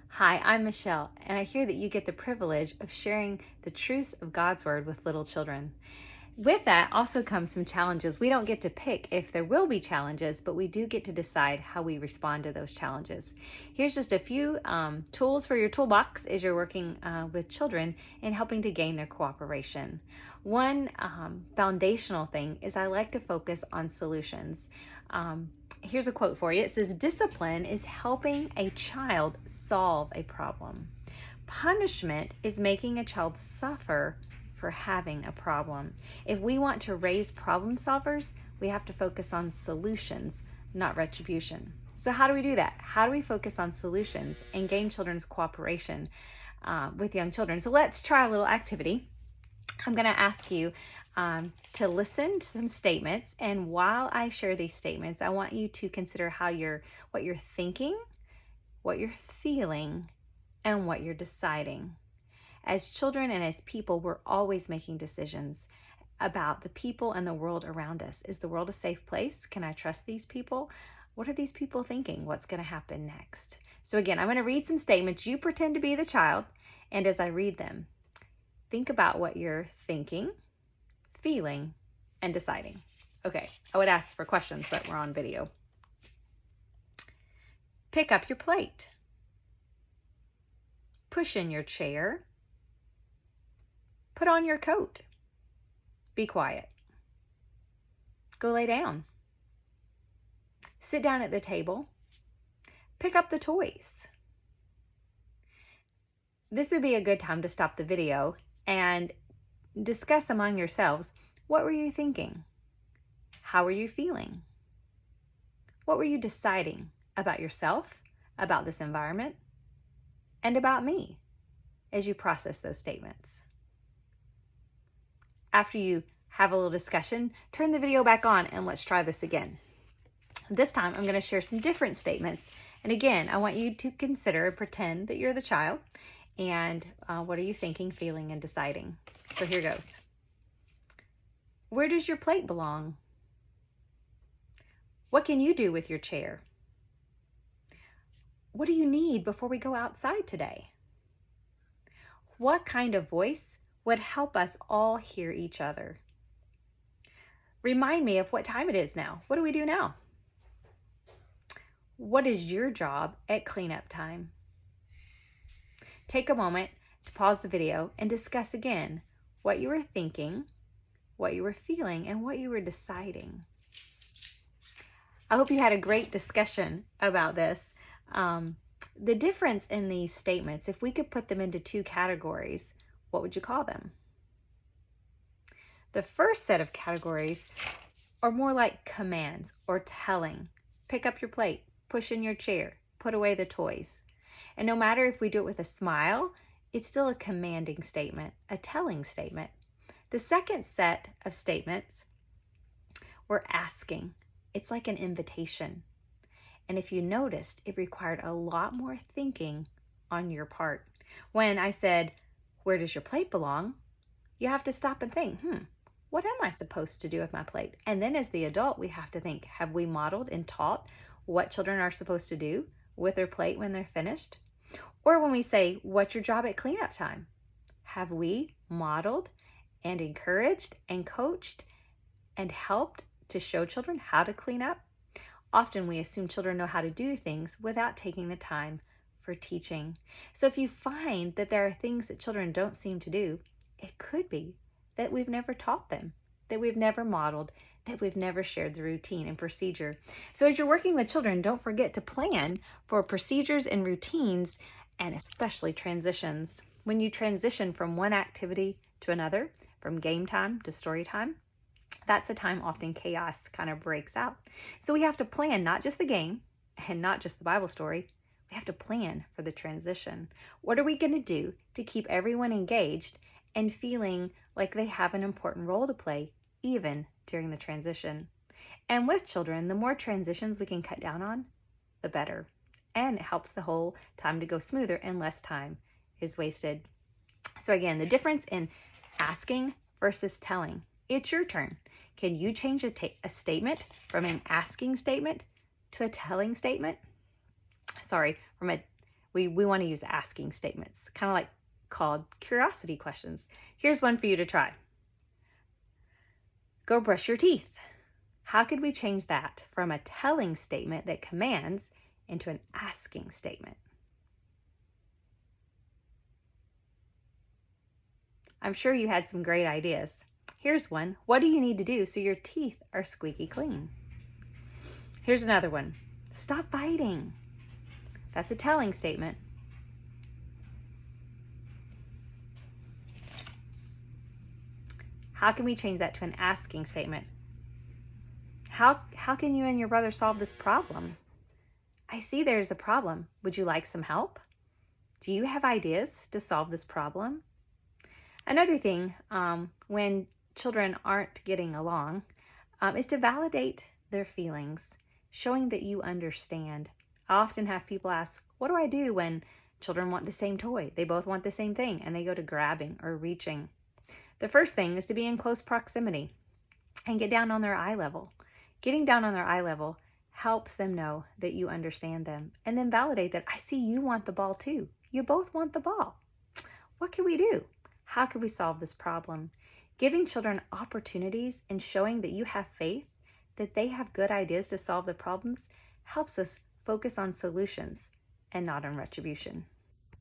Hi, I'm Michelle, and I hear that you get the privilege of sharing the truths of God's Word with little children. With that also comes some challenges. We don't get to pick if there will be challenges, but we do get to decide how we respond to those challenges. Here's just a few tools for your toolbox as you're working with children and helping to gain their cooperation. One foundational thing is I like to focus on solutions. Here's a quote for you. It says, "Discipline is helping a child solve a problem. Punishment is making a child suffer for having a problem." If we want to raise problem solvers, we have to focus on solutions, not retribution. So how do we do that? How do we focus on solutions and gain children's cooperation with young children? So let's try a little activity. I'm going to ask you to listen to some statements, and while I share these statements, I want you to consider what you're thinking, what you're feeling, and what you're deciding. As children and as people, we're always making decisions about the people and the world around us. Is the world a safe place? Can I trust these people? What are these people thinking? What's going to happen next? So again, I'm going to read some statements. You pretend to be the child, and as I read them, think about what you're thinking, feeling, and deciding. Okay, I would ask for questions, but we're on video. Pick up your plate. Push in your chair. Put on your coat. Be quiet. Go lay down. Sit down at the table. Pick up the toys. This would be a good time to stop the video and discuss among yourselves, what were you thinking? How were you feeling? What were you deciding about yourself, about this environment, and about me as you process those statements? After you have a little discussion, turn the video back on and let's try this again. This time I'm going to share some different statements. And again, I want you to consider and pretend that you're the child. And what are you thinking, feeling, and deciding? So here goes. Where does your plate belong? What can you do with your chair? What do you need before we go outside today? What kind of voice would help us all hear each other? Remind me of what time it is now. What do we do now? What is your job at cleanup time? Take a moment to pause the video and discuss again what you were thinking, what you were feeling, and what you were deciding. I hope you had a great discussion about this. The difference in these statements, if we could put them into two categories, what would you call them? The first set of categories are more like commands or telling. Pick up your plate, push in your chair, put away the toys. And no matter if we do it with a smile, it's still a commanding statement, a telling statement. The second set of statements, we're asking. It's like an invitation. And if you noticed, it required a lot more thinking on your part. When I said, where does your plate belong? You have to stop and think, what am I supposed to do with my plate? And then as the adult, we have to think, have we modeled and taught what children are supposed to do with their plate when they're finished? Or when we say, what's your job at cleanup time? Have we modeled and encouraged and coached and helped to show children how to clean up? Often we assume children know how to do things without taking the time for teaching. So if you find that there are things that children don't seem to do, it could be that we've never taught them, that we've never modeled, that we've never shared the routine and procedure. So as you're working with children, don't forget to plan for procedures and routines, and especially transitions. When you transition from one activity to another, from game time to story time, that's a time often chaos kind of breaks out. So we have to plan not just the game and not just the Bible story. We have to plan for the transition. What are we going to do to keep everyone engaged and feeling like they have an important role to play, even during the transition? And with children, the more transitions we can cut down on, the better. And it helps the whole time to go smoother and less time is wasted. So again, the difference in asking versus telling. It's your turn. Can you change a statement from an asking statement to a telling statement? From We want to use asking statements, kind of like called curiosity questions. Here's one for you to try. Go brush your teeth. How could we change that from a telling statement that commands into an asking statement? I'm sure you had some great ideas. Here's one. What do you need to do so your teeth are squeaky clean? Here's another one. Stop biting. That's a telling statement. How can we change that to an asking statement? How can you and your brother solve this problem? I see there's a problem. Would you like some help? Do you have ideas to solve this problem? Another thing, when children aren't getting along, is to validate their feelings, showing that you understand. I often have people ask, what do I do when children want the same toy? They both want the same thing and they go to grabbing or reaching. The first thing is to be in close proximity and get down on their eye level. Getting down on their eye level helps them know that you understand them, and then validate that I see you want the ball too. You both want the ball. What can we do? How can we solve this problem? Giving children opportunities and showing that you have faith, that they have good ideas to solve the problems, helps us focus on solutions and not on retribution.